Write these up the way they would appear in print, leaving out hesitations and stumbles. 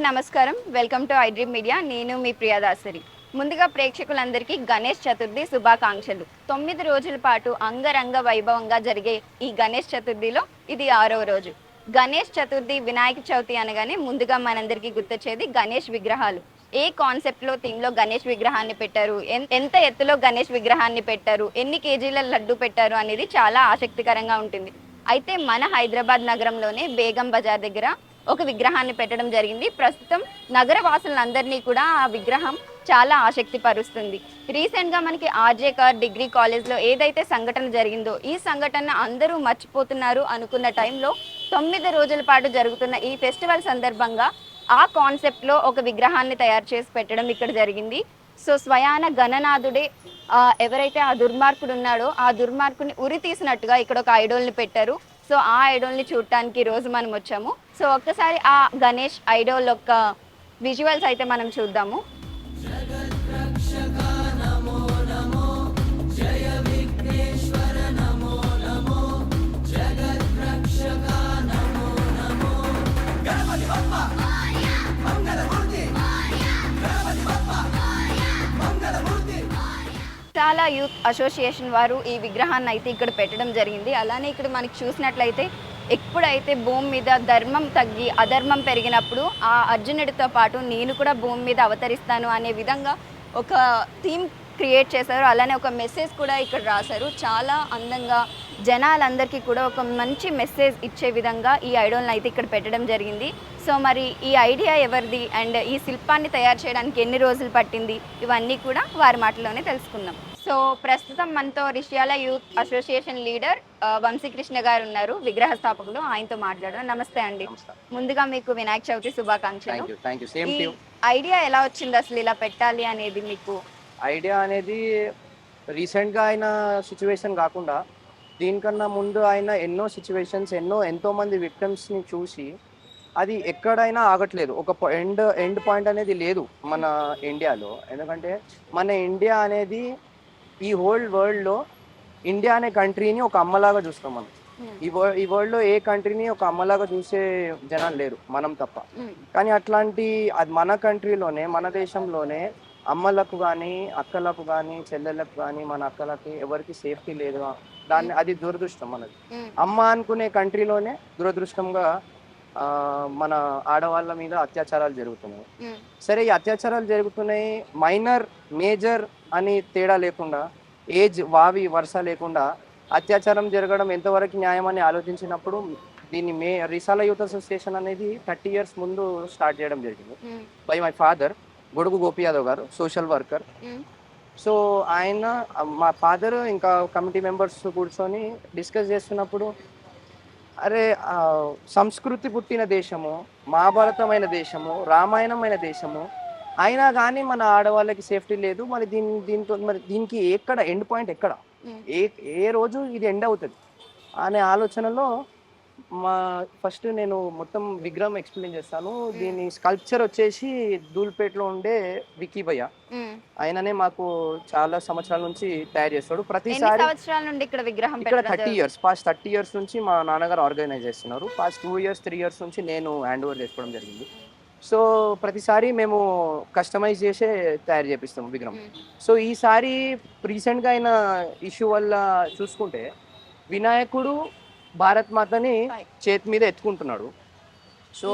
నమస్కారం. Welcome to I dream media. నేను మీ ప్రియదాసరి. ముందుగా ప్రేక్షకులందరికీ గణేష్ చతుర్థి శుభాకాంక్షలు. 9 రోజుల పాటు అంగరంగ వైభవంగా జరిగే ఈ గణేష్ చతుర్థిలో ఇది 6వ రోజు. గణేష్ చతుర్థి, వినాయక చవితి అనగానే ముందుగా మనందరికీ గుర్తొచ్చేది గణేష్ విగ్రహాలు. ఏ కాన్సెప్ట్లో థీమ్లో గణేష్ విగ్రహాన్ని పెట్టారు, ఎంత ఎత్తులో గణేష్ విగ్రహాన్ని పెట్టారు, ఎన్ని కేజీల లడ్డు పెట్టారు అనేది చాలా ఆసక్తికరంగా ఉంటుంది. అయితే మన హైదరాబాద్ నగరంలోనే బేగం బజార్ దగ్గర ఒక విగ్రహాన్ని పెట్టడం జరిగింది. ప్రస్తుతం నగర వాసులందరినీ కూడా ఆ విగ్రహం చాలా ఆసక్తి పరుస్తుంది. రీసెంట్గా మనకి ఆర్జే కార్ డిగ్రీ కాలేజ్లో ఏదైతే సంఘటన జరిగిందో ఈ సంఘటన అందరూ మర్చిపోతున్నారు అనుకున్న టైంలో 9 రోజుల పాటు జరుగుతున్న ఈ ఫెస్టివల్ సందర్భంగా ఆ కాన్సెప్ట్లో ఒక విగ్రహాన్ని తయారు చేసి పెట్టడం ఇక్కడ జరిగింది. సో స్వయాన గణనాథుడే ఎవరైతే ఆ దుర్మార్గుడు ఉన్నాడో ఆ దుర్మార్గుని ఉరి తీసినట్టుగా ఇక్కడ ఒక ఐడోల్ని పెట్టారు. సో ఆ ఐడోల్ని చూడటానికి ఈరోజు మనం వచ్చాము. సో ఒక్కసారి ఆ గణేష్ ఐడోల్ యొక్క విజువల్స్ అయితే మనం చూద్దాము. చాలా యూత్ అసోసియేషన్ వారు ఈ విగ్రహాన్ని అయితే ఇక్కడ పెట్టడం జరిగింది. అలానే ఇక్కడ మనకి చూసినట్లయితే ఎప్పుడైతే భూమి మీద ధర్మం తగ్గి అధర్మం పెరిగినప్పుడు ఆ అర్జునుడితో పాటు నేను కూడా భూమి మీద అవతరిస్తాను అనే విధంగా ఒక థీమ్ క్రియేట్ చేశారు. అలానే ఒక మెసేజ్ కూడా ఇక్కడ రాశారు. చాలా అందంగా జనాలందరికీ కూడా ఒక మంచి మెసేజ్ ఇచ్చే విధంగా ఈ ఐడోల్ని అయితే ఇక్కడ పెట్టడం జరిగింది. సో మరి ఈ ఐడియా ఎవరిది అండ్ ఈ శిల్పాన్ని తయారు చేయడానికి ఎన్ని రోజులు పట్టింది, ఇవన్నీ కూడా వారి మాటలోనే తెలుసుకుందాం. సో ప్రస్తుతం మనతో రిషియాల యూత్ అసోసియేషన్ లీడర్ వంశీకృష్ణ గారు ఉన్నారు, విగ్రహ స్థాపకులు. ఆయనతో మాట్లాడడం. నమస్తే అండి. ముందుగా మీకు వినాయక చవితి శుభాకాంక్షలు. ఐడియా ఎలా వచ్చింది అసలు ఇలా పెట్టాలి అనేది? మీకు ఐడియా అనేది రీసెంట్గా అయిన సిచ్యువేషన్ కాకుండా దీనికన్నా ముందు ఆయన ఎన్నో సిచ్యువేషన్స్ ఎంతో మంది విక్టిమ్స్ని చూసి అది ఎక్కడైనా ఆగట్లేదు. ఒక ఎండ్ పాయింట్ అనేది లేదు మన ఇండియాలో. ఎందుకంటే మన ఇండియా అనేది ఈ హోల్ వరల్డ్లో ఇండియా అనే కంట్రీని ఒక అమ్మలాగా చూస్తాం మనం. ఈ వరల్డ్లో ఏ కంట్రీని ఒక అమ్మలాగా చూసే జనాలు లేరు, మనం తప్ప. కానీ అట్లాంటి అది మన కంట్రీలోనే, మన దేశంలోనే అమ్మలకు కానీ, అక్కలకు కానీ, చెల్లెళ్ళకు కానీ, మన అక్కలకి ఎవరికి సేఫ్టీ లేదు. అది దురదృష్టం మనది. అమ్మ అనుకునే కంట్రీలోనే దురదృష్టంగా మన ఆడవాళ్ళ మీద అత్యాచారాలు జరుగుతున్నాయి. సరే, ఈ అత్యాచారాలు జరుగుతున్నాయి, మైనర్ మేజర్ అని తేడా లేకుండా, ఏజ్ వావి వరుస లేకుండా అత్యాచారం జరగడం ఎంతవరకు న్యాయం అని ఆలోచించినప్పుడు దీన్ని రిసాల యూత్ అసోసియేషన్ అనేది 30 years ముందు స్టార్ట్ చేయడం జరిగింది బై మై ఫాదర్ గొడుగు గోపి యాదవ్ గారు, సోషల్ వర్కర్. సో ఆయన, మా ఫాదర్ ఇంకా కమిటీ మెంబర్స్ కూర్చొని డిస్కస్ చేస్తున్నప్పుడు, అరే సంస్కృతి పుట్టిన దేశము, మహాభారతమైన దేశము, రామాయణమైన దేశము, అయినా కానీ మన ఆడవాళ్ళకి సేఫ్టీ లేదు. మరి దీనికి ఎక్కడ ఎండ్ పాయింట్, ఎక్కడ ఏ రోజు ఇది ఎండ్ అవుతుంది అనే ఆలోచనలో ఫస్ట్ నేను మొత్తం విగ్రహం ఎక్స్ప్లెయిన్ చేస్తాను. దీని స్కల్ప్చర్ వచ్చేసి ధూల్పేటలో ఉండే వికీ భయ్య, ఆయననే మాకు చాలా సంవత్సరాల నుంచి తయారు చేస్తాడు. ప్రతిసారి ఇక్కడ 30 years, పాస్ట్ 30 years నుంచి మా నాన్నగారు ఆర్గనైజ్ చేస్తున్నారు. పాస్ట్ 2 years 3 years నుంచి నేను హ్యాండ్ ఓవర్ చేసుకోవడం జరిగింది. సో ప్రతిసారి మేము కస్టమైజ్ చేసే తయారు చేపిస్తాము విగ్రహం. సో ఈసారి రీసెంట్గా అయిన ఇష్యూ వల్ల చూసుకుంటే వినాయకుడు భారత్ మాతని చేతి మీద ఎత్తుకుంటున్నాడు. సో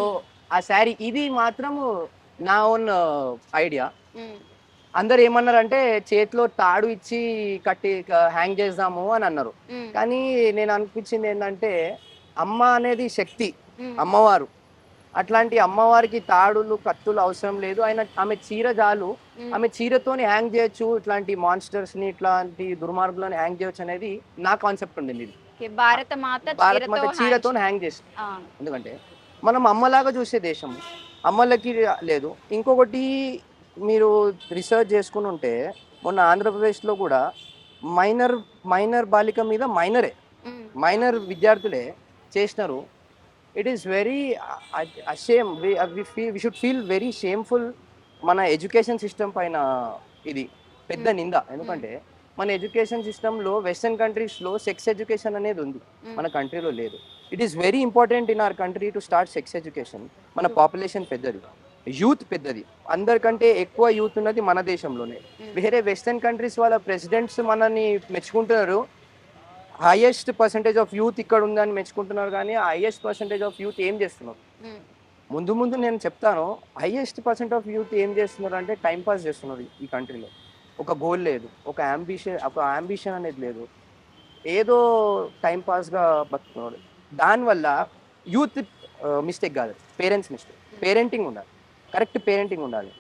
ఆ శారీ ఇది మాత్రము నా ఓన్ ఐడియా. అందరు ఏమన్నారంటే చేతిలో తాడు ఇచ్చి కట్టి హ్యాంగ్ చేద్దాము అని అన్నారు. కానీ నేను అనిపించింది ఏంటంటే, అమ్మ అనేది శక్తి, అమ్మవారు. అట్లాంటి అమ్మవారికి తాడులు కత్తులు అవసరం లేదు. ఆమె చీర చాలు, ఆమె చీరతోని హ్యాంగ్ చేయొచ్చు. ఇట్లాంటి మాన్స్టర్స్ ని, ఇట్లాంటి దుర్మార్గులను హ్యాంగ్ చేయొచ్చు అనేది నా కాన్సెప్ట్ ఉంది. భారత మాత చీరతో హ్యాంగ్ చేసి, ఎందుకంటే మనం అమ్మలాగా చూసే దేశం, అమ్మలకి లేదు. ఇంకొకటి మీరు రీసెర్చ్ చేసుకుని ఉంటే, మొన్న ఆంధ్రప్రదేశ్లో కూడా మైనర్ బాలిక మీద మైనర్ విద్యార్థులే చేసినారు. It is very ashamed. We should feel very shameful. మన ఎడ్యుకేషన్ సిస్టమ్ పైన ఇది పెద్ద నింద. ఎందుకంటే మన ఎడ్యుకేషన్ సిస్టంలో వెస్టర్న్ కంట్రీస్లో సెక్స్ ఎడ్యుకేషన్ అనేది ఉంది, మన కంట్రీలో లేదు. It is very important in our country to start sex education. మన పాపులేషన్ పెద్దది. యూత్ పెద్దది, అందరికంటే ఎక్కువ యూత్ ఉన్నది మన దేశంలోనే. వేరే వెస్టర్న్ కంట్రీస్ వాళ్ళ ప్రెసిడెంట్స్ మనల్ని మెచ్చుకుంటున్నారు, హైయెస్ట్ పర్సంటేజ్ ఆఫ్ యూత్ ఇక్కడ ఉందని మెచ్చుకుంటున్నారు, కానీ ఆ హైయెస్ట్ పర్సంటేజ్ ఆఫ్ యూత్ ఏం చేస్తున్నారు ముందు ముందు నేను చెప్తాను. హైయెస్ట్ పర్సెంట్ ఆఫ్ యూత్ ఏం చేస్తున్నారు అంటే టైం పాస్ చేస్తున్నారు ఈ కంట్రీలో. ఒక గోల్ లేదు, ఒక అంబిషన్ అనేది లేదు, ఏదో టైం పాస్గా బతుకుతున్నారు. దానివల్ల యూత్ మిస్టేక్ కాదు, పేరెంట్స్ మిస్టేక్. పేరెంటింగ్ ఉండాలి, కరెక్ట్ పేరెంటింగ్ ఉండాలి.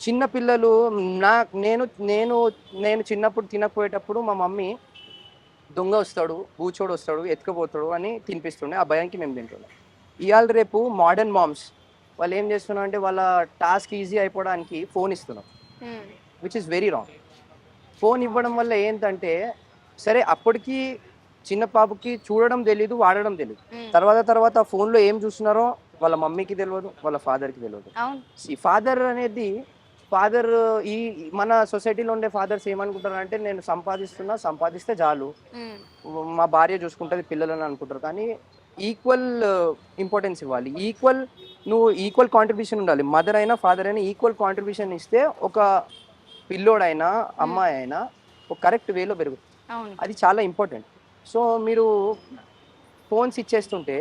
చిన్న పిల్లలు నా నేను నేను నేను చిన్నప్పుడు తినకపోయేటప్పుడు మా మమ్మీ దొంగ వస్తాడు, బూచోడు వస్తాడు, ఎత్తుకుపోతాడు అని తినిపిస్తుండే, ఆ భయానికి మేము తింటుండే. ఇవాళ రేపు మోడర్న్ మామ్స్ వాళ్ళు ఏం చేస్తున్నారు అంటే వాళ్ళ టాస్క్ ఈజీ అయిపోవడానికి ఫోన్ ఇస్తున్నారు, which is very wrong. Phone ఇవ్వడం వల్ల ఏంటంటే, సరే అప్పటికి చిన్న పాపకి చూడడం తెలీదు, వాడడం తెలీదు, తర్వాత ఫోన్లో ఏం చూస్తున్నారో వాళ్ళ మమ్మీకి తెలియదు, వాళ్ళ ఫాదర్కి తెలియదు. ఫాదర్ అనేది ఫాదర్ ఈ మన సొసైటీలో ఉండే ఫాదర్స్ ఏమనుకుంటారు అంటే, నేను సంపాదిస్తే చాలు, మా భార్య చూసుకుంటుంది పిల్లలని అనుకుంటారు. కానీ ఈక్వల్ ఇంపార్టెన్స్ ఇవ్వాలి, నువ్వు ఈక్వల్ కాంట్రిబ్యూషన్ ఉండాలి. మదర్ అయినా ఫాదర్ అయినా ఈక్వల్ కాంట్రిబ్యూషన్ ఇస్తే ఒక పిల్లోడైనా అమ్మాయి అయినా ఒక కరెక్ట్ వేలో పెరుగుతుంది. అది చాలా ఇంపార్టెంట్. సో మీరు ఫోన్స్ ఇచ్చేస్తుంటే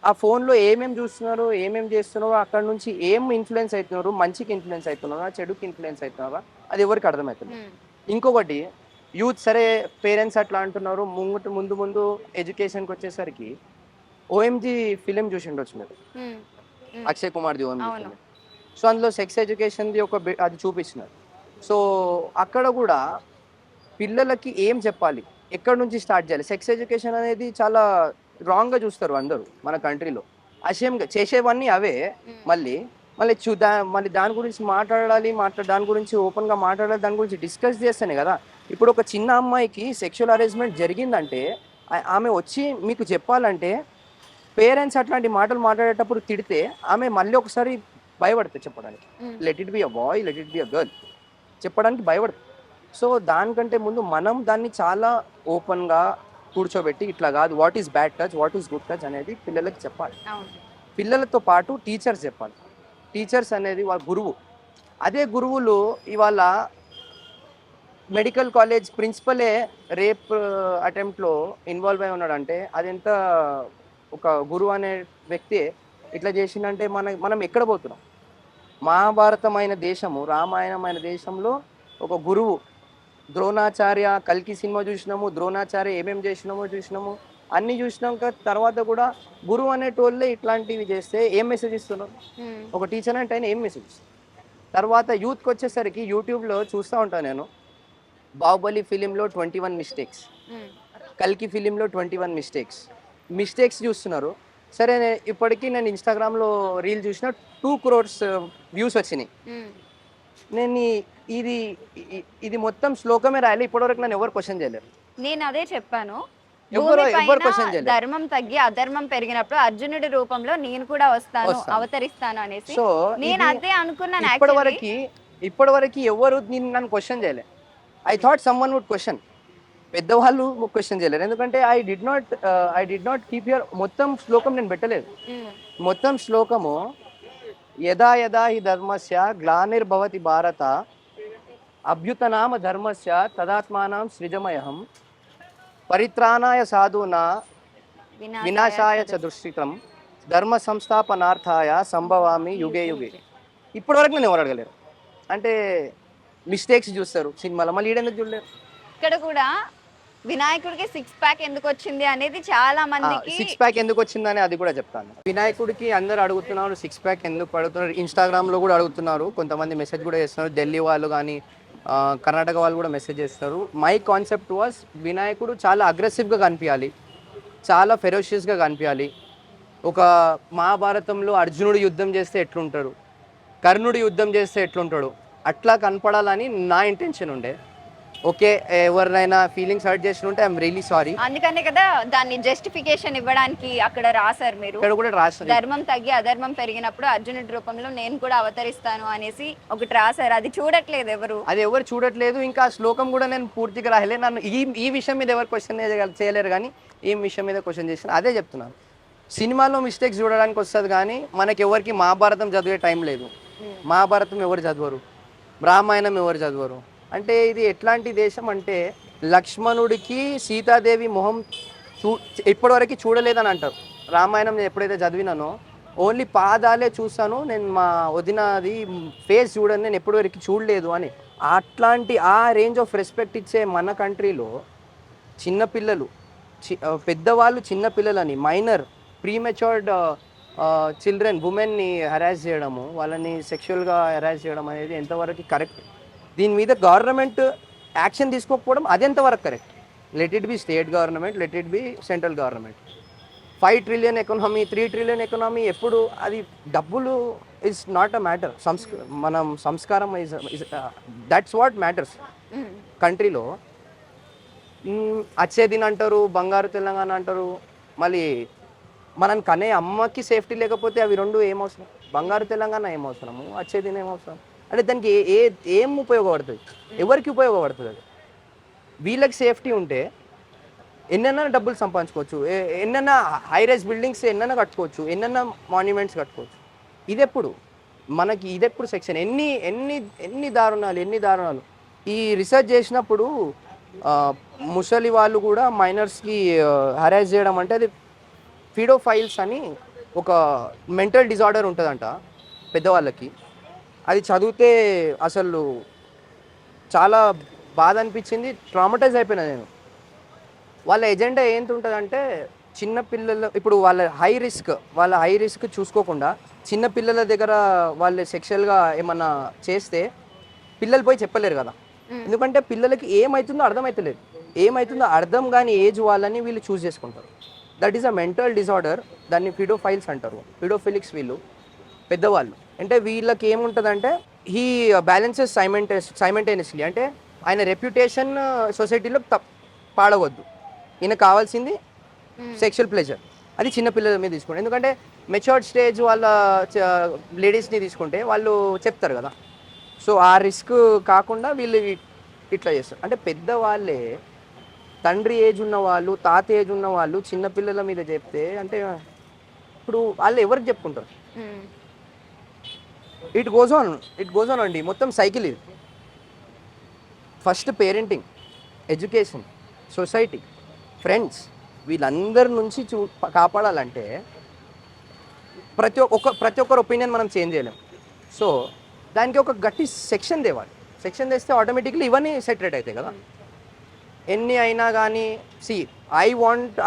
ఆ ఫోన్లో ఏమేమి చూస్తున్నారు, ఏమేమి చేస్తున్నారో, అక్కడ నుంచి ఏం ఇన్ఫ్లుయెన్స్ అవుతున్నారు, మంచికి ఇన్ఫ్లుయెన్స్ అవుతున్నారా, చెడుకి ఇన్ఫ్లుయెన్స్ అవుతున్నారా, అది ఎవరికి అర్థమవుతుంది. ఇంకొకటి, యూత్ సరే పేరెంట్స్ అట్లా అంటున్నారు, ముందు ఎడ్యుకేషన్కి వచ్చేసరికి ఓఎంజీ ఫిలిం చూసి ఉండొచ్చు మీరు, అక్షయ్ కుమార్ది ఓఎంజీ ఫిలిం. సో అందులో సెక్స్ ఎడ్యుకేషన్ది అది చూపిస్తున్నారు. సో అక్కడ కూడా పిల్లలకి ఏం చెప్పాలి, ఎక్కడి నుంచి స్టార్ట్ చేయాలి. సెక్స్ ఎడ్యుకేషన్ అనేది చాలా రాంగ్గా చూస్తారు అందరూ మన కంట్రీలో. అసేమ్గా చేసేవన్నీ అవే. మళ్ళీ దాని గురించి మాట్లాడాలి, దాని గురించి ఓపెన్గా మాట్లాడాలి, దాని గురించి డిస్కస్ చేస్తేనే కదా. ఇప్పుడు ఒక చిన్న అమ్మాయికి సెక్షువల్ హరాస్మెంట్ జరిగిందంటే ఆమె వచ్చి మీకు చెప్పాలంటే, పేరెంట్స్ అట్లాంటి మాటలు మాట్లాడేటప్పుడు తిడితే ఆమె మళ్ళీ ఒకసారి భయపడుతుంది చెప్పడానికి. Let it be a boy, let it be a girl చెప్పడానికి భయపడుతుంది. సో దానికంటే ముందు మనం దాన్ని చాలా ఓపెన్గా కూర్చోబెట్టి, ఇట్లా కాదు, what is bad touch, what is good touch అనేది పిల్లలకి చెప్పాలి. పిల్లలతో పాటు టీచర్స్ చెప్పాలి. టీచర్స్ అనేది వాళ్ళ గురువు. అదే గురువులు ఇవాళ మెడికల్ కాలేజ్ ప్రిన్సిపలే రేప్ అటెంప్ట్లో ఇన్వాల్వ్ అయి ఉన్నాడంటే అదెంత, ఒక గురువు అనే వ్యక్తి ఇట్లా చేసిందంటే మనం ఎక్కడ పోతున్నాం. మహాభారతమైన దేశము, రామాయణమైన దేశంలో ఒక గురువు, ద్రోణాచార్య, కల్కి సినిమా చూసినాము, ద్రోణాచార్య ఏమేమి చూసినాము, అన్నీ చూసినాక తర్వాత కూడా గురువు అనేటోళ్ళే ఇట్లాంటివి చేస్తే ఏం మెసేజ్ ఇస్తున్నారు? ఒక టీచర్ అంటే ఆయన ఏం మెసేజ్ ఇస్తారు? తర్వాత యూత్కి వచ్చేసరికి యూట్యూబ్లో చూస్తూ ఉంటాను నేను, బాహుబలి ఫిలింలో 21 మిస్టేక్స్, కల్కి ఫిలింలో 21 మిస్టేక్స్ చూస్తున్నారు. సరే, ఇప్పటికీ నేను ఇన్స్టాగ్రామ్లో రీల్ చూసిన 2 crores వ్యూస్ వచ్చినాయి. నేను ఇది మొత్తం శ్లోకమే రాయాలి, ఇప్పటివరకు నన్ను ఎవరు క్వశ్చన్ చేయలేరు. నేను అదే చెప్పాను, ఎవరు క్వశ్చన్ చేయలేరు. ధర్మం తగ్గి అధర్మం పెరిగినప్పుడు అర్జునుడి రూపంలో నేను కూడా వస్తాను, అవతరిస్తాను అనేసి. సో నేను అదే అనుకున్నాను. ఇప్పటివరకు ఎవరు నన్ను క్వశ్చన్ చేయలేదు. I thought someone would question. పెద్దవాళ్ళు క్వశ్చన్ చేయలేరు, ఎందుకంటే I did not keep your మొత్తం శ్లోకం నేను పెట్టలేదు. మొత్తం శ్లోకము యదా యదా హి ధర్మస్య గ్లానిర్భవతి భారత అభ్యుతనామ ధర్మస్య తదాత్మానం సృజమయహం పరిత్రాణాయ సాధూనా వినాశాయ చ దుష్కృతం ధర్మ సంస్థాపనార్థాయ సంభవామి యుగే యుగే. ఇప్పటివరకు నేను ఎవరు అడగలేరు. అంటే మిస్టేక్స్ చూస్తారు సినిమాలో, మళ్ళీ ఈడెందుకు చూడలేరు? ఇక్కడ కూడా వినాయకుడికి 6 pack ఎందుకు వచ్చింది అనేది చాలా మందికి, 6 pack ఎందుకు వచ్చిందని అది కూడా చెప్తాను. వినాయకుడికి అందరు అడుగుతున్నారు 6 pack ఎందుకు అడుగుతున్నారు, ఇన్స్టాగ్రామ్లో కూడా అడుగుతున్నారు, కొంతమంది మెసేజ్ కూడా చేస్తున్నారు, ఢిల్లీ వాళ్ళు కానీ కర్ణాటక వాళ్ళు కూడా మెసేజ్ చేస్తారు. మై కాన్సెప్ట్ వాస్, వినాయకుడు చాలా అగ్రెసివ్గా కనిపించాలి, చాలా ఫెరోషియస్గా కనిపించాలి. ఒక మహాభారతంలో అర్జునుడు యుద్ధం చేస్తే ఎట్లుంటాడు, కర్ణుడు యుద్ధం చేస్తే ఎట్లుంటాడు, అట్లా కనపడాలని నా ఇంటెన్షన్ ఉండే. ఓకే, ఎవరినైనా ఫీలింగ్స్ హర్ట్ చేసి ఉంటే ఐఎమ్ రియలీ సారీ. అందుకనే కదా దాన్ని జస్టిఫికేషన్ ఇవ్వడానికి అక్కడ రాశారు మీరు. ఇక్కడ కూడా రాశారు, ధర్మం తగ్గి అధర్మం పెరిగినప్పుడు అర్జునుడి రూపంలో నేను కూడా అవతరిస్తాను అనేసి ఒకటి రాశారు. అది చూడట్లేదు ఎవరు చూడట్లేదు. ఇంకా శ్లోకం కూడా నేను పూర్తిగా రాయలేదు. నన్ను ఈ విషయం మీద ఎవరు క్వశ్చన్ చేయలేరు, కానీ ఈ విషయం మీద క్వశ్చన్ చేసిన అదే చెప్తున్నాను. సినిమాలో మిస్టేక్స్ చూడడానికి వస్తుంది కానీ మనకి ఎవరికి మహాభారతం చదివే టైం లేదు. మహాభారతం ఎవరు చదవరు, రామాయణం ఎవరు చదవరు. అంటే ఇది ఎట్లాంటి దేశం అంటే లక్ష్మణుడికి సీతాదేవి మొహం చూ ఇప్పటివరకు చూడలేదని అంటారు. రామాయణం నేను ఎప్పుడైతే చదివినానో ఓన్లీ పాదాలే చూస్తాను నేను, మా వదినది ఫేస్ చూడని నేను ఎప్పటివరకు చూడలేదు అని. అట్లాంటి ఆ రేంజ్ ఆఫ్ రెస్పెక్ట్ ఇచ్చే మన కంట్రీలో చిన్నపిల్లలు పెద్దవాళ్ళు చిన్నపిల్లలని మైనర్ ప్రీమెచ్యూర్డ్ చిల్డ్రన్ ఉమెన్ని హెరాస్ చేయడము, వాళ్ళని సెక్షువల్గా హెరాస్ చేయడం అనేది ఎంతవరకు కరెక్ట్? దీని మీద గవర్నమెంట్ యాక్షన్ తీసుకోకపోవడం అది ఎంతవరకు correct? Let it B state government, let it B central government. 5 trillion economy, 3 trillion economy, ఎప్పుడు అది డబ్బులు ఇస్ నాట్ అ మ్యాటర్. మనం సంస్కారం ఇస్ దట్స్ వాట్ మ్యాటర్స్ కంట్రీలో. అచ్చేదిన్ అంటారు, బంగారు తెలంగాణ అంటారు. మళ్ళీ మనం కనే అమ్మకి సేఫ్టీ లేకపోతే అవి రెండు ఏమవసరం? బంగారు తెలంగాణ ఏమవసరము, అచ్చేదిన్ ఏమవసరం? అంటే దానికి ఏం ఉపయోగపడుతుంది? ఎవరికి ఉపయోగపడుతుంది అది? వీళ్ళకి సేఫ్టీ ఉంటే ఎన్నైనా డబ్బులు సంపాదించుకోవచ్చు, ఎన్నైనా హైరైజ్ బిల్డింగ్స్ ఎన్నైనా కట్టుకోవచ్చు, ఎన్నైనా మాన్యుమెంట్స్ కట్టుకోవచ్చు. ఇదెప్పుడు మనకి, ఇదెప్పుడు సెక్షన్? ఎన్ని ఎన్ని ఎన్ని దారుణాలు. ఈ రీసెర్చ్ చేసినప్పుడు ముసలి వాళ్ళు కూడా మైనర్స్కి హెరాస్ చేయడం అంటే అది ఫిడోఫైల్స్ అని ఒక మెంటల్ డిజార్డర్ ఉంటుందంట పెద్దవాళ్ళకి. అది చదివితే అసలు చాలా బాధ అనిపించింది, ట్రామటైజ్ అయిపోయినా నేను. వాళ్ళ ఎజెండా ఏంటి ఉంటుందంటే చిన్నపిల్లలు ఇప్పుడు వాళ్ళ హై రిస్క్ చూసుకోకుండా చిన్నపిల్లల దగ్గర వాళ్ళు సెక్షువల్గా ఏమన్నా చేస్తే పిల్లలు పోయి చెప్పలేరు కదా, ఎందుకంటే పిల్లలకి ఏమవుతుందో అర్థమవుతలేదు. ఏమవుతుందో అర్థం కాని ఏజ్ వాళ్ళని వీళ్ళు చూస్ చేసుకుంటారు. That is a mental disorder. దాన్ని ఫిడోఫైల్స్ అంటారు, ఫిడోఫిలిక్స్. వీళ్ళు పెద్దవాళ్ళు అంటే వీళ్ళకి ఏముంటుందంటే హీ బ్యాలెన్సెస్ సైమెంటేనియస్లీ. అంటే ఆయన రెప్యుటేషన్ సొసైటీలో పాడవద్దు, ఈయన కావాల్సింది సెక్షువల్ ప్లెజర్. అది చిన్నపిల్లల మీద తీసుకోండి, ఎందుకంటే మెచ్యూర్డ్ స్టేజ్ వాళ్ళ లేడీస్ని తీసుకుంటే వాళ్ళు చెప్తారు కదా. సో ఆ రిస్క్ కాకుండా వీళ్ళు ఇట్లా చేస్తారు. అంటే పెద్దవాళ్ళే, తండ్రి ఏజ్ ఉన్న వాళ్ళు, తాత ఏజ్ ఉన్న వాళ్ళు చిన్నపిల్లల మీద చెప్తే అంటే ఇప్పుడు వాళ్ళు ఎవరికి చెప్పుకుంటారు? ఇట్ గోజ్ ఆన్ అండి. మొత్తం సైకిల్ ఇది. First parenting, education, society, friends, వీళ్ళందరి నుంచి కాపాడాలంటే ప్రతి ఒక్కరు ఒపీనియన్ మనం చేంజ్ చేయలేం. సో దానికి ఒక గట్టి సెక్షన్ తేవాలి. సెక్షన్ తెస్తే ఆటోమేటిక్లీ ఇవన్నీ సెటరేట్ అవుతాయి కదా. ఎన్ని అయినా కానీ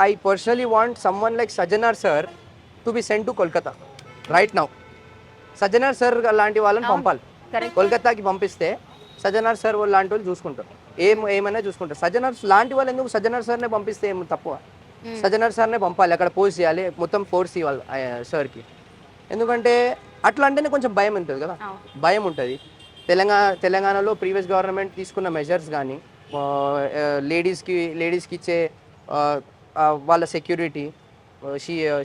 I personally want someone like Sajjanar sir to be sent to Kolkata right now. Sajjanar sir లాంటి వాళ్ళని పంపాలి కోల్కతాకి. పంపిస్తే సజ్జనార్ సార్ లాంటి వాళ్ళు చూసుకుంటారు, ఏమైనా చూసుకుంటారు. సజ్జనార్ లాంటి వాళ్ళు ఎందుకు? సజ్జనార్ సార్నే పంపిస్తే ఏం తక్కువ? సజ్జనార్ సార్నే పంపాలి, అక్కడ పోస్ట్ చేయాలి, మొత్తం ఫోర్స్ ఇవ్వాలి సార్కి. ఎందుకంటే అట్లా అంటేనే కొంచెం భయం ఉంటుంది కదా, భయం ఉంటుంది. తెలంగాణలో ప్రీవియస్ గవర్నమెంట్ తీసుకున్న మెజర్స్ కానీ లేడీస్కి ఇచ్చే వాళ్ళ సెక్యూరిటీ,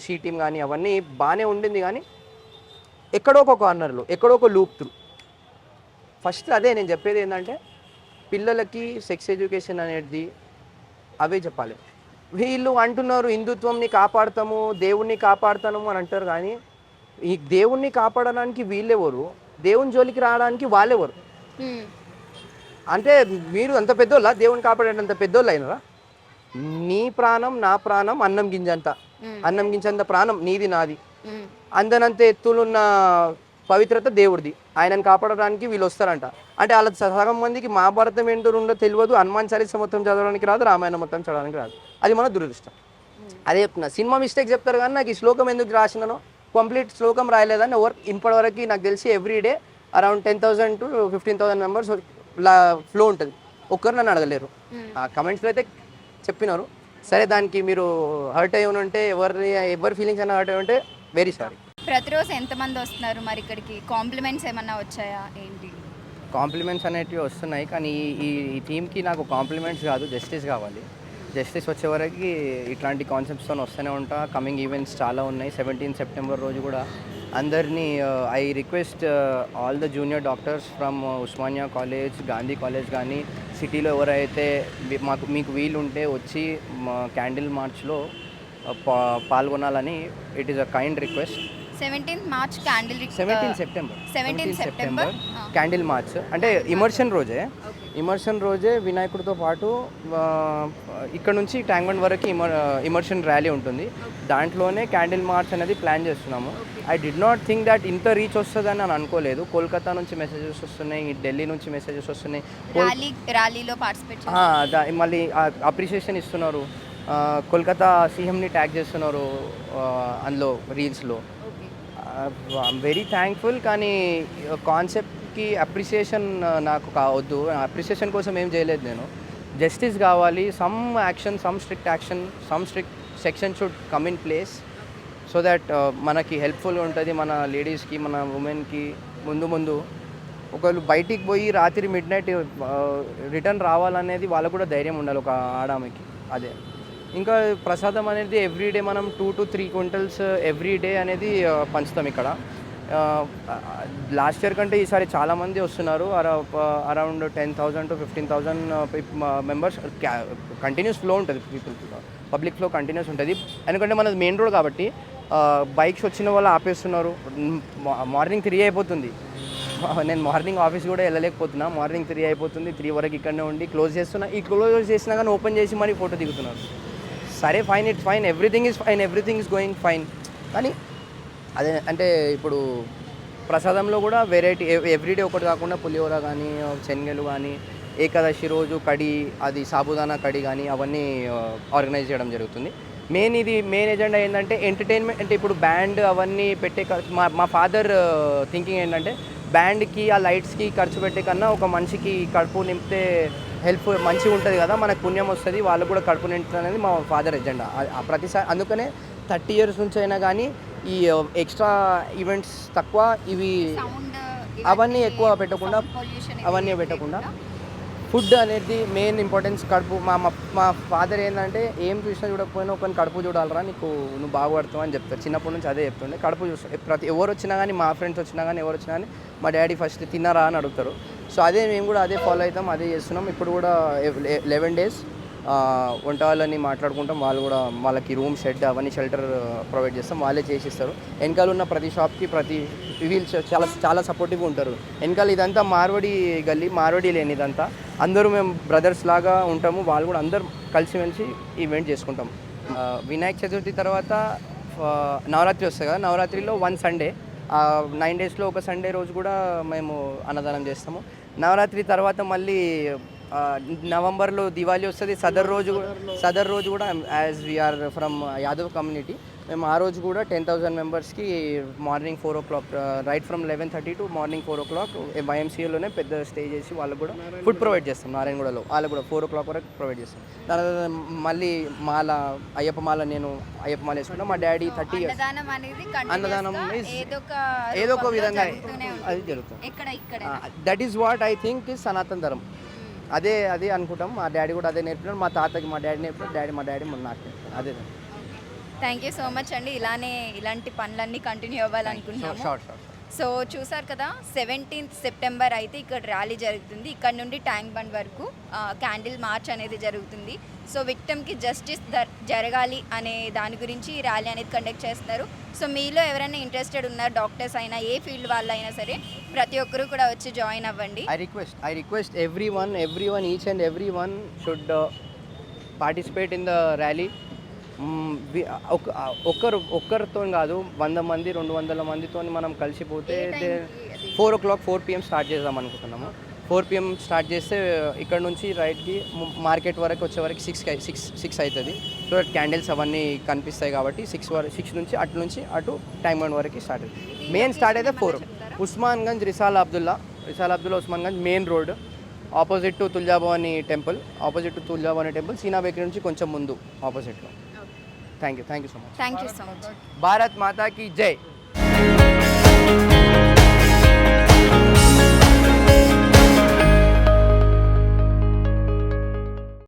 షీ టీమ్ కానీ అవన్నీ బాగానే ఉండింది. కానీ ఎక్కడో ఒక కార్నర్లో, ఎక్కడో ఒక లూప్ త్రూ. ఫస్ట్ అదే నేను చెప్పేది ఏంటంటే పిల్లలకి సెక్స్ ఎడ్యుకేషన్ అనేది అవే చెప్పాలి. వీళ్ళు అంటున్నారు హిందుత్వంని కాపాడుతాము, దేవుణ్ణి కాపాడుతాము అని అంటారు. కానీ ఈ దేవుణ్ణి కాపాడడానికి వీళ్ళెవరు, దేవుని జోలికి రావడానికి వాళ్ళెవరు? అంటే మీరు అంత పెద్దోళ్ళ, దేవుని కాపాడేంత పెద్దోళ్ళు అయినరా? నీ ప్రాణం నా ప్రాణం అన్నం గింజంత ప్రాణం నీది నాది. అందనంత ఎత్తులున్న పవిత్రత దేవుడిది. ఆయనను కాపాడడానికి వీళ్ళు వస్తారంట. అంటే వాళ్ళ సగం మందికి మహాభారతం ఏంటో ఉండో తెలియదు, హనుమాన్ చాలీసా మొత్తం చదవడానికి రాదు, రామాయణం మొత్తం చదవడానికి రాదు. అది మన దురదృష్టం. అదే చెప్తున్నా, సినిమా మిస్టేక్ చెప్తారు కానీ నాకు ఈ శ్లోకం ఎందుకు రాసినానో కంప్లీట్ శ్లోకం రాయలేదని ఇప్పటివరకు నాకు తెలిసి everyday around 10,000 to 15,000 members flow ఉంటుంది. ఒక్కరు నన్ను అడగలేరు. ఆ కమెంట్స్లో అయితే చెప్పినారు. సరే, దానికి మీరు హర్ట్ అయ్యి ఉంటే ఎవరి ఫీలింగ్స్ అయినా హర్ట్ అయ్యి ఉంటే వెరీ సారీ. ప్రతిరోజు ఎంతమంది వస్తున్నారు మరి ఇక్కడికి? కాంప్లిమెంట్స్ ఏమన్నా వచ్చాయా ఏంటి? కాంప్లిమెంట్స్ అనేటివి వస్తున్నాయి, కానీ ఈ టీంకి నాకు కాంప్లిమెంట్స్ కాదు, జస్టిస్ కావాలి. జస్టిస్ వచ్చే వరకు ఇట్లాంటి కాన్సెప్ట్స్తో వస్తూనే ఉంటా. కమింగ్ ఈవెంట్స్ చాలా ఉన్నాయి. 17 సెప్టెంబర్ రోజు కూడా అందరినీ I request all the junior doctors from Osmania college, Gandhi college కానీ సిటీలో ఎవరైతే మీకు వీలు ఉంటే వచ్చి క్యాండిల్ మార్చ్లో పాల్గొనాలని it is a kind request. 17th March candle 17 September 17 September candle March అంటే ఇమర్షన్ రోజే. ఇమర్షన్ రోజే వినాయకుడితో పాటు ఇక్కడ నుంచి ట్యాంక్ బండ్ వరకు ఇమర్షన్ ర్యాలీ ఉంటుంది. దాంట్లోనే క్యాండిల్ మార్చ్ అనేది ప్లాన్ చేస్తున్నాము. I did not think that ఇంత రీచ్ వస్తుందని నేను అనుకోలేదు. కోల్కతా నుంచి మెసేజెస్ వస్తున్నాయి, ఢిల్లీ నుంచి మెసేజెస్ వస్తున్నాయి. ర్యాలీలో పార్టిసిపేట్ మళ్ళీ అప్రిషియేషన్ ఇస్తున్నారు. కోల్కతా సీఎంని ట్యాగ్ చేస్తున్నారు అందులో రీల్స్లో. I'm very thankful. కానీ కాన్సెప్ట్కి అప్రిసియేషన్ నాకు కావద్దు. అప్రిసియేషన్ కోసం ఏం చేయలేదు నేను. జస్టిస్ కావాలి. Some action, some strict action, some strict section should come in place so that మనకి హెల్ప్ఫుల్గా ఉంటుంది. మన లేడీస్కి, మన ఉమెన్కి ముందు ఒకళ్ళు బయటికి పోయి రాత్రి మిడ్ నైట్ రిటర్న్ రావాలనేది వాళ్ళకు కూడా ధైర్యం ఉండాలి ఒక ఆడామెకి. అదే ఇంకా ప్రసాదం అనేది ఎవ్రీడే మనం 2 to 3 క్వింటల్స్ ఎవ్రీడే అనేది పంచుతాం ఇక్కడ. లాస్ట్ ఇయర్ కంటే ఈసారి చాలామంది వస్తున్నారు. Around 10,000 to 15,000 members. Continuous flow ఉంటుంది, పబ్లిక్ ఫ్లో కంటిన్యూస్ ఉంటుంది. ఎందుకంటే మనది మెయిన్ రోడ్ కాబట్టి బైక్స్ వచ్చిన వాళ్ళు ఆపేస్తున్నారు. మార్నింగ్ 3 అయిపోతుంది. నేను మార్నింగ్ ఆఫీస్ కూడా వెళ్ళలేకపోతున్నా. మార్నింగ్ 3 అయిపోతుంది. 3 వరకు ఇక్కడనే ఉండి క్లోజ్ చేస్తున్నా. ఈ క్లోజ్ చేసినా కానీ ఓపెన్ చేసి మరీ ఫోటో దిగుతున్నారు. సరే fine, it's fine, everything is fine, everything is going fine. కానీ అదే అంటే ఇప్పుడు ప్రసాదంలో కూడా వెరైటీ ఎవ్రీడే ఒకటి కాకుండా పులిహోర కానీ, శనగలు కానీ, ఏకాదశి రోజు కడి, అది సాబుదానా కడి కానీ అవన్నీ ఆర్గనైజ్ చేయడం జరుగుతుంది. మెయిన్ ఎజెండా ఏంటంటే ఎంటర్టైన్మెంట్. అంటే ఇప్పుడు బ్యాండ్ అవన్నీ పెట్టే మా ఫాదర్ థింకింగ్ ఏంటంటే బ్యాండ్కి ఆ లైట్స్కి ఖర్చు పెట్టే కన్నా ఒక మనిషికి కడుపు నింపితే హెల్ప్ మంచిగా ఉంటుంది కదా, మనకు పుణ్యం వస్తుంది, వాళ్ళు కూడా కడుపు నింపుతుంది అనేది మా ఫాదర్ ఎజెండా. ప్రతిసారి అందుకనే 30 years నుంచి అయినా కానీ ఈ ఎక్స్ట్రా ఈవెంట్స్ తక్కువ, ఇవి అవన్నీ ఎక్కువ పెట్టకుండా, ఫుడ్ అనేది మెయిన్ ఇంపార్టెన్స్. కడుపు మా ఫాదర్ ఏంటంటే ఏం చూసినా చూడకపోయినా ఒక కడుపు చూడాలరా, నువ్వు బాగుపడతావు అని చెప్తారు. చిన్నప్పటి నుంచి అదే చెప్తుండే. కడుపు చూస్తా ఎవరు వచ్చినా కానీ, మా ఫ్రెండ్స్ వచ్చినా కానీ, ఎవరు వచ్చినా కానీ మా డాడీ ఫస్ట్ తిన్నారా అని అడుగుతారు. సో అదే మేము కూడా అదే ఫాలో అవుతాం, అదే చేస్తున్నాం. ఇప్పుడు కూడా 11 days వంట వాళ్ళని మాట్లాడుకుంటాం. వాళ్ళు కూడా వాళ్ళకి రూమ్, షెడ్ అవన్నీ షెల్టర్ ప్రొవైడ్ చేస్తాం, వాళ్ళే చేసిస్తారు. వెనకాల ఉన్న ప్రతి షాప్కి వీళ్ళు చాలా సపోర్టివ్గా ఉంటారు. వెనకాల ఇదంతా మార్వడి గల్లీ, మార్వడి లేని ఇదంతా అందరూ మేము బ్రదర్స్ లాగా ఉంటాము. వాళ్ళు కూడా అందరూ కలిసిమెలిసి ఈవెంట్ చేసుకుంటాం. వినాయక చతుర్థి తర్వాత నవరాత్రి వస్తుంది కదా, నవరాత్రిలో 1 Sunday, 9 daysలో ఒక సండే రోజు కూడా మేము అన్నదానం చేస్తాము. నవరాత్రి తర్వాత మళ్ళీ నవంబర్లో దివాళీ వస్తుంది. సదర్ రోజు కూడా as we're from Yadav community, మేము ఆ రోజు కూడా 10,000 మెంబర్స్కి morning 4 o'clock right from 11:30 to morning 4 o'clock YMCAలోనే పెద్ద స్టే చేసి వాళ్ళకు కూడా ఫుడ్ ప్రొవైడ్ చేస్తాం. నారాయణగూడలో వాళ్ళకు కూడా 4 o'clock వరకు ప్రొవైడ్ చేస్తాం. తర్వాత మళ్ళీ అయ్యప్ప మాల నేను అయ్యప్ప మాల వేసుకుంటాం. మా డాడీ 30 years అన్నదానం ఏదో ఒక విధంగా అది జరుగుతుంది. That is what I think is సనాతన ధర్మం. అదే అనుకుంటాం. మా డాడీ కూడా అదే నేర్పినాడు. మా తాతకి మా డాడీ నేర్పినాడు, మా డాడీ నాకు నేర్పినాడు. అదే. థ్యాంక్ యూ సో మచ్ అండి. ఇలాంటి పనులన్నీ కంటిన్యూ అవ్వాలనుకుంటున్నాము. సో చూసారు కదా, 17th September అయితే ఇక్కడ ర్యాలీ జరుగుతుంది. ఇక్కడ నుండి ట్యాంక్ బండ్ వరకు క్యాండిల్ మార్చ్ అనేది జరుగుతుంది. సో విక్టమ్కి జస్టిస్ జరగాలి అనే దాని గురించి ఈ ర్యాలీ అనేది కండక్ట్ చేస్తున్నారు. సో మీలో ఎవరైనా ఇంట్రెస్టెడ్ ఉన్నారు, డాక్టర్స్ అయినా, ఏ ఫీల్డ్ వాళ్ళు అయినా సరే, ప్రతి ఒక్కరు కూడా వచ్చి జాయిన్ అవ్వండి. I request everyone, each and everyone should participate in the rally. ఒక్కరితో కాదు, 100 మంది 200 మందితో మనం కలిసిపోతే 4 PM స్టార్ట్ చేద్దాం అనుకుంటున్నాము. 4 PM స్టార్ట్ చేస్తే ఇక్కడ నుంచి రైట్కి మార్కెట్ వరకు వచ్చే వరకు 6 అవుతుంది. సో క్యాండిల్స్ అవన్నీ కనిపిస్తాయి కాబట్టి 6 నుంచి అటు టైం బండ్ వరకు స్టార్ట్ అవుతుంది. మెయిన్ స్టార్ట్ అయితే 4 Osmangunj Risala Abdullah Osmangunj main road, opposite to Tuljabhavani temple, Seena bakery నుంచి కొంచెం ముందు ఆపోజిట్లో. Thank you so much. Thank you so much. Bharat Mata కీ జై.